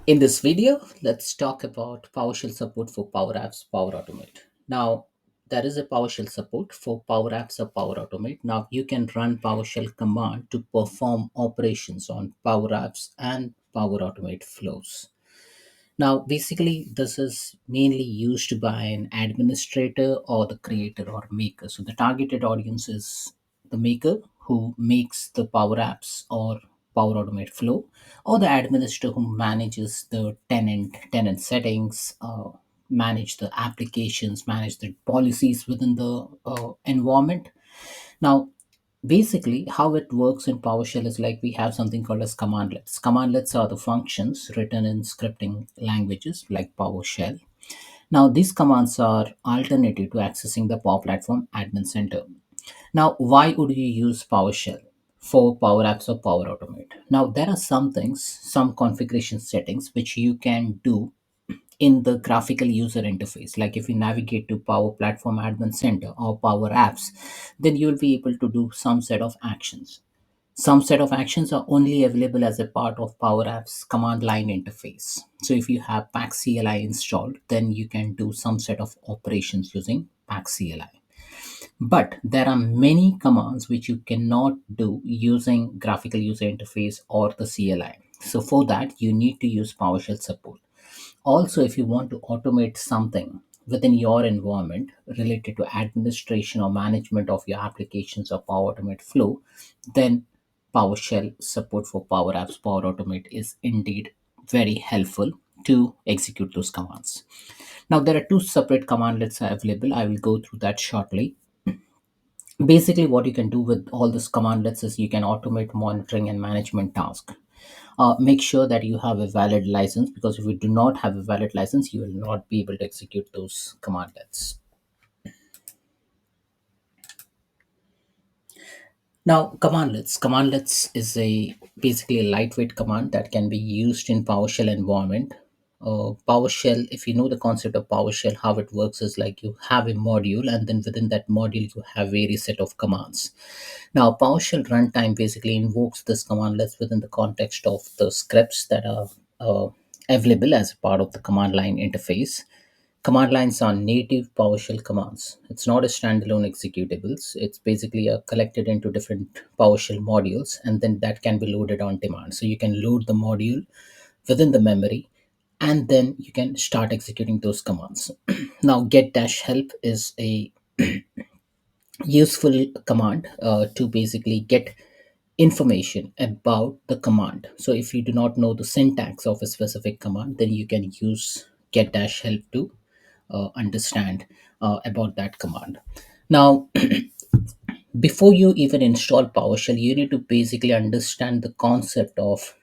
In this video, let's talk about PowerShell support for PowerApps Power Automate. Now, there is a PowerShell support for PowerApps or Power Automate. Now, you can run PowerShell command to perform operations on PowerApps and Power Automate flows. Now, basically, this is mainly used by an administrator or the creator or maker. So, the targeted audience is the maker who makes the Power Apps or Power Automate flow, or the administrator who manages the tenant settings, manage the applications, manage the policies within the environment. Now, basically, how it works in PowerShell is like we have something called as commandlets. Commandlets are the functions written in scripting languages like PowerShell. Now, these commands are alternative to accessing the Power Platform Admin Center. Now, why would you use PowerShell for Power Apps or Power Automate? Now, there are some things, some configuration settings which you can do in the graphical user interface. Like if you navigate to Power Platform Admin Center or Power Apps, then you'll be able to do some set of actions. Some set of actions are only available as a part of Power Apps command line interface. So if you have PackCLI installed, then you can do some set of operations using PackCLI. But there are many commands which you cannot do using graphical user interface or the CLI. So for that, you need to use PowerShell support. Also, if you want to automate something within your environment related to administration or management of your applications or Power Automate flow, then PowerShell support for Power Apps, Power Automate is indeed very helpful to execute those commands. Now, there are two separate commandlets available. I will go through that shortly. Basically, what you can do with all this commandlets is you can automate monitoring and management tasks. Make sure that you have a valid license, because if you do not have a valid license, you will not be able to execute those commandlets. Now, commandlets is a basically a lightweight command that can be used in PowerShell environment. PowerShell, if you know the concept of PowerShell, how it works is like you have a module, and then within that module you have various set of commands. Now, PowerShell runtime basically invokes this commandlets within the context of the scripts that are available as a part of the command line interface. Command lines are native PowerShell commands. It's not a standalone executables. It's basically collected into different PowerShell modules, and then that can be loaded on demand. So you can load the module within the memory, and then you can start executing those commands. Now, get dash help is a useful command to basically get information about the command. So if you do not know the syntax of a specific command, then you can use get dash help to understand about that command. Now, before you even install PowerShell, you need to basically understand the concept of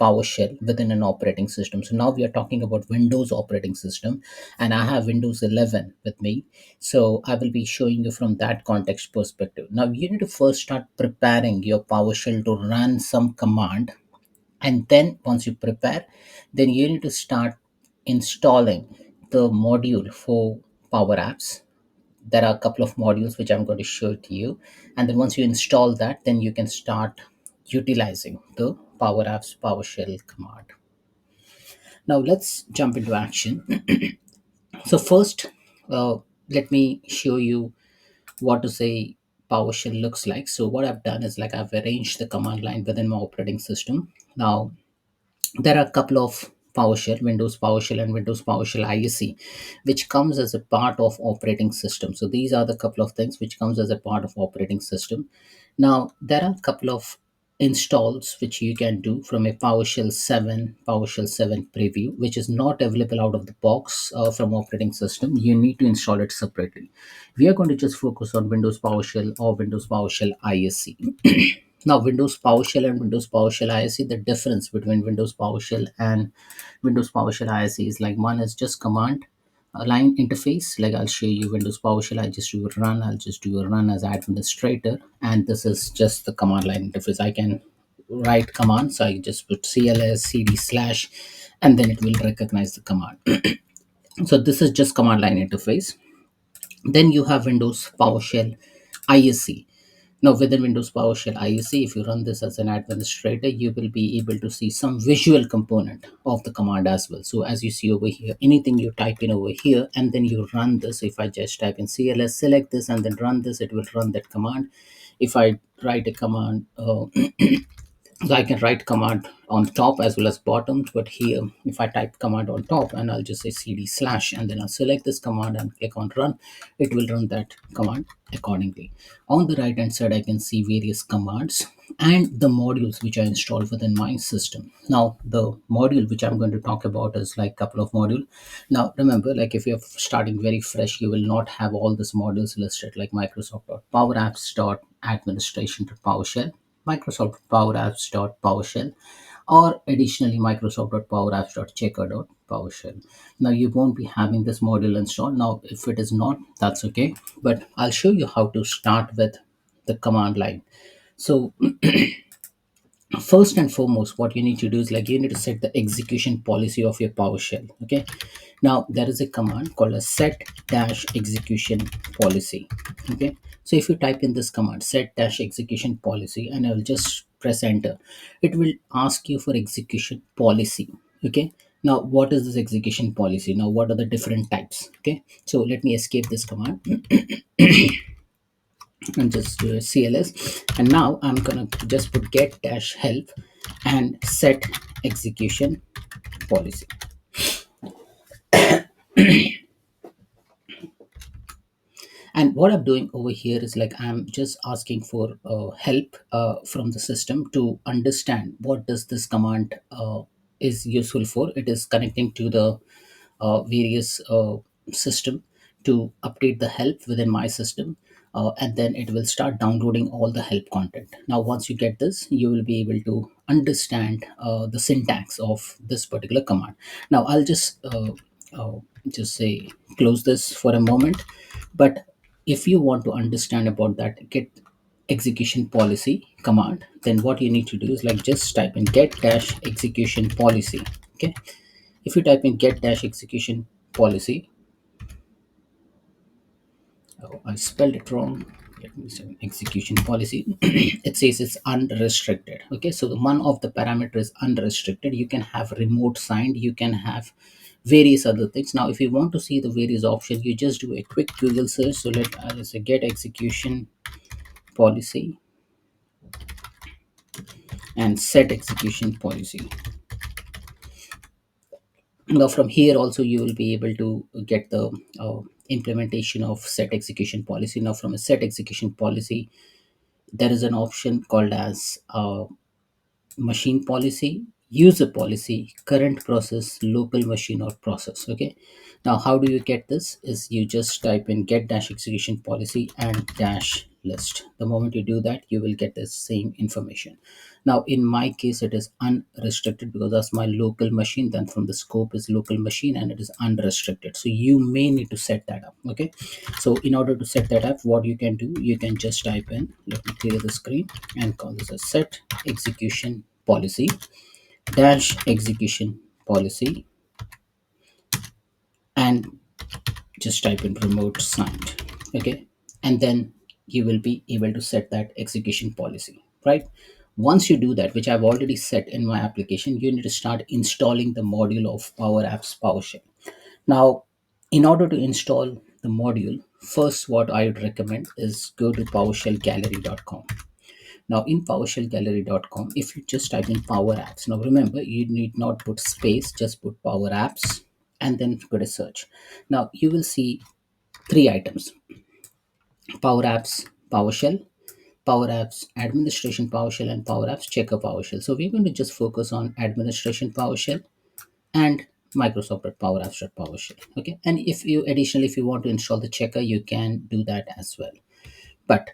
PowerShell within an operating system. So now we are talking about Windows operating system, and I have Windows 11 with me. So I will be showing you from that context perspective. Now you need to first start preparing your PowerShell to run some command, and then once you prepare, then you need to start installing the module for Power Apps. There are a couple of modules which I'm going to show to you, and then once you install that, then you can start utilizing the Power Apps PowerShell command. Now let's jump into action. So first, let me show you what to say PowerShell looks like. So what I've done is like I've arranged the command line within my operating system. Now there are a couple of PowerShell, Windows PowerShell and Windows PowerShell ISE, which comes as a part of operating system. So these are the couple of things which comes as a part of operating system. Now there are a couple of installs which you can do from a PowerShell 7 preview, which is not available out of the box from operating system. You need to install it separately. We are going to just focus on Windows PowerShell or Windows PowerShell ISE. Now, Windows PowerShell and Windows PowerShell ISE, the difference between Windows PowerShell and Windows PowerShell ISE is like one is just command line interface. Like I'll show you Windows PowerShell, I just do a run, I'll just do a run as administrator, and this is just the command line interface. I can write commands, so I just put cls cd slash, and then it will recognize the command. So this is just command line interface. Then you have Windows PowerShell ISE. Now, within Windows PowerShell IEC, if you run this as an administrator, you will be able to see some visual component of the command as well. So as you see over here, anything you type in over here and then you run this, if I just type in CLS, select this and then run this, it will run that command. If I write a command, so I can write command on top as well as bottom, but here if I type command on top and I'll just say cd slash and then I'll select this command and click on run, it will run that command accordingly. On the right hand side I can see various commands and the modules which are installed within my system. Now the module which I'm going to talk about is like a couple of modules. Now remember, like if you're starting very fresh, you will not have all these modules listed, like Microsoft.PowerApps.Administration.PowerShell, Microsoft PowerApps.PowerShell, or additionally Microsoft.PowerApps.Checker.PowerShell. Now you won't be having this module installed. Now if it is not, that's okay, but I'll show you how to start with the command line. So first and foremost, what you need to do is like you need to set the execution policy of your PowerShell. Okay. Now there is a command called a set dash execution policy. Okay. So if you type in this command set dash execution policy and I will just press enter, it will ask you for execution policy. Okay. Now what is this execution policy? Now what are the different types? Okay. So let me escape this command and just do a CLS. And now I'm gonna just put get dash help and set execution policy. And what I'm doing over here is like I'm just asking for help from the system to understand what does this command is useful for. It is connecting to the various system to update the help within my system, and then it will start downloading all the help content. Now once you get this, you will be able to understand the syntax of this particular command. Now I'll just say close this for a moment. But if you want to understand about that get execution policy command, then what you need to do is like just type in get dash execution policy. Okay. If you type in get dash execution policy, oh, I spelled it wrong. Let me say execution policy. It says it's unrestricted. Okay, so the one of the parameter is unrestricted. You can have remote signed, you can have various other things. Now if you want to see the various options, you just do a quick Google search. So let's say get execution policy and set execution policy. Now from here also you will be able to get the implementation of set execution policy. Now from a set execution policy, there is an option called as machine policy, user policy, current process, local machine or process. Okay. Now how do you get this is you just type in get dash execution policy and dash list. The moment you do that, you will get the same information. Now in my case it is unrestricted because that's my local machine. Then from the scope is local machine and it is unrestricted, so you may need to set that up. Okay. So in order to set that up, what you can do, you can just type in, let me clear the screen and call this a set execution policy dash execution policy and just type in remote signed. Okay. And then you will be able to set that execution policy, right? Once you do that, which I've already set in my application, you need to start installing the module of Power Apps PowerShell. Now in order to install the module, first what I would recommend is go to powershellgallery.com. Now in PowerShellGallery.com, if you just type in Power Apps, now remember you need not put space, just put Power Apps and then put a search. Now you will see three items: Power Apps PowerShell, Power Apps Administration PowerShell, and Power Apps Checker PowerShell. So we're going to just focus on Administration PowerShell and Microsoft.PowerApps.PowerShell. Okay, and if you additionally if you want to install the checker, you can do that as well. But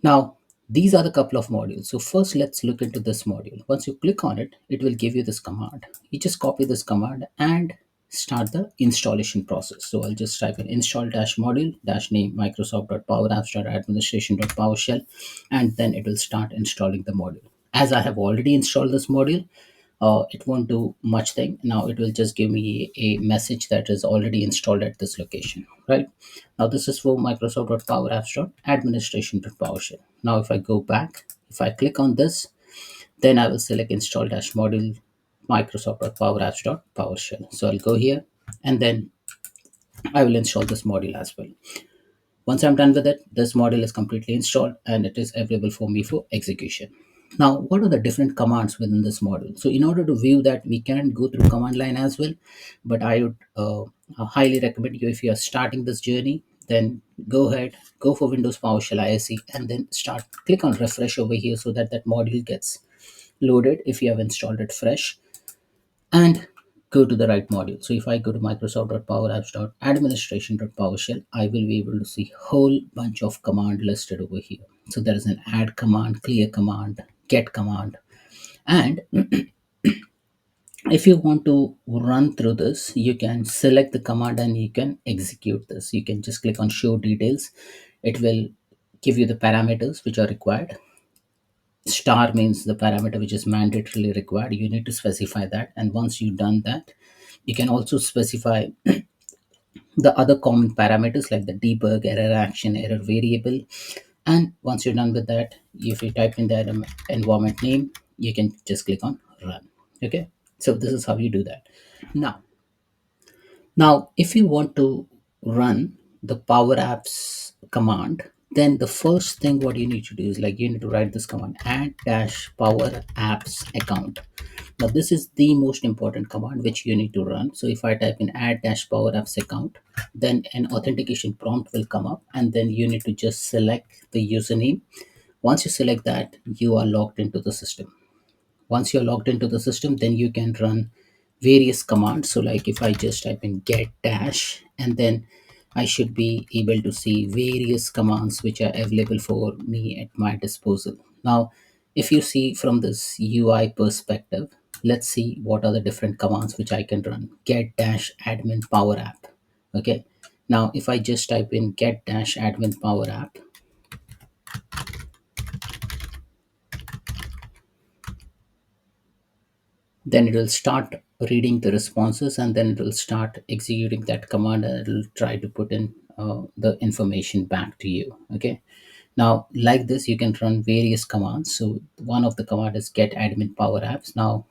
now, these are the couple of modules. So first, let's look into this module. Once you click on it, it will give you this command. You just copy this command and start the installation process. So I'll just type in install dash module dash name Microsoft.PowerApps.Administration.PowerShell, and then it will start installing the module. As I have already installed this module, it won't do much thing. Now it will just give me a message that is already installed at this location, right? Now this is for microsoft.powerapps.administration.powershell. Now if I go back, if I click on this, then I will select install dash module microsoft.powerapps.powershell. So I'll go here and then I will install this module as well. Once I'm done with it, this module is completely installed and it is available for me for execution. Now, what are the different commands within this module? So in order to view that, we can go through command line as well, but I would highly recommend you, if you are starting this journey, then go ahead, go for Windows PowerShell ISE and then click on refresh over here so that that module gets loaded if you have installed it fresh, and go to the right module. So if I go to microsoft.powerapps.administration.powershell, I will be able to see whole bunch of command listed over here. So there is an add command, clear command, get command, and if you want to run through this, you can select the command and you can execute this. You can just click on show details. It will give you the parameters which are required. Star means the parameter which is mandatorily required. You need to specify that, and once you've done that, you can also specify the other common parameters like the debug, error action, error variable. And once you're done with that, if you type in the environment name, you can just click on run. Okay, so this is how you do that. Now, if you want to run the Power Apps command, then the first thing what you need to do is, like, you need to write this command, add dash Power Apps account. Now, this is the most important command which you need to run. So if I type in add dash Power Apps account, then an authentication prompt will come up, and then you need to just select the username. Once you select that, you are logged into the system. Once you're logged into the system, then you can run various commands. So like if I just type in get dash, and then I should be able to see various commands which are available for me at my disposal. Now if you see from this UI perspective, let's see what are the different commands which I can run. Get dash admin power app. Okay, now if I just type in get dash admin power app, then it will start reading the responses, and then it will start executing that command, and it will try to put in the information back to you. Okay, now like this you can run various commands. So one of the command is get admin power apps. Now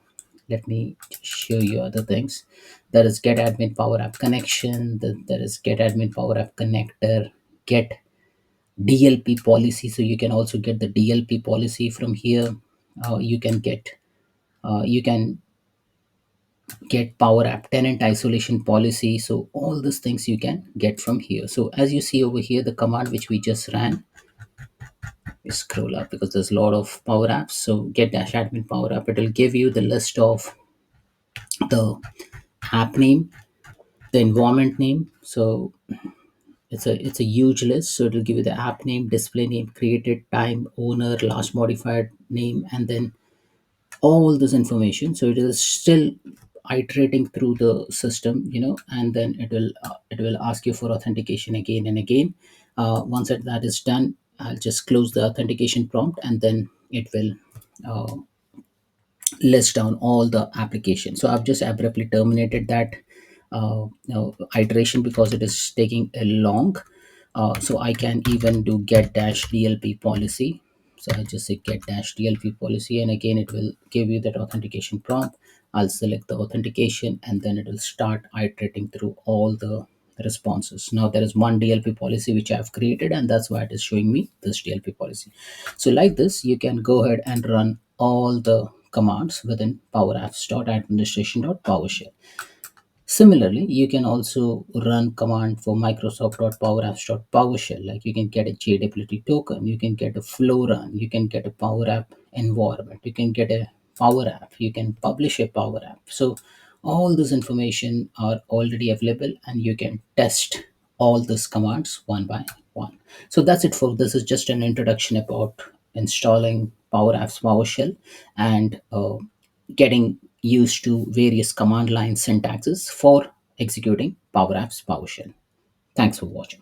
let me show you other things. There is get admin power app connection, there is get admin power app connector, get DLP policy. So you can also get the DLP policy from here. You can get power app tenant isolation policy. So all these things you can get from here. So as you see over here, the command which we just ran, we scroll up because there's a lot of power apps. So get dash admin power app, it will give you the list of the app name, the environment name. So it's a huge list. So it will give you the app name, display name, created time, owner, last modified name, and then all this information. So it is still iterating through the system, and then it will ask you for authentication again and again. Once that is done, I'll just close the authentication prompt, and then it will uh, list down all the applications. So I've just abruptly terminated that iteration because it is taking a long. So I can even do get dash DLP policy. So I just say get dash DLP policy, and again it will give you that authentication prompt. I'll select the authentication, and then it will start iterating through all the responses. Now there is one DLP policy which I have created, and that's why it is showing me this DLP policy. So like this, you can go ahead and run all the commands within powerapps.administration.powershell. Similarly, you can also run command for Microsoft.PowerApps.PowerShell. Like you can get a JWT token, you can get a flow run, you can get a Power App environment, you can get a Power App, you can publish a Power App. So all this information are already available, and you can test all these commands one by one. So that's it for this. Is just an introduction about installing Power Apps PowerShell and getting used to various command line syntaxes for executing Power Apps PowerShell. Thanks for watching.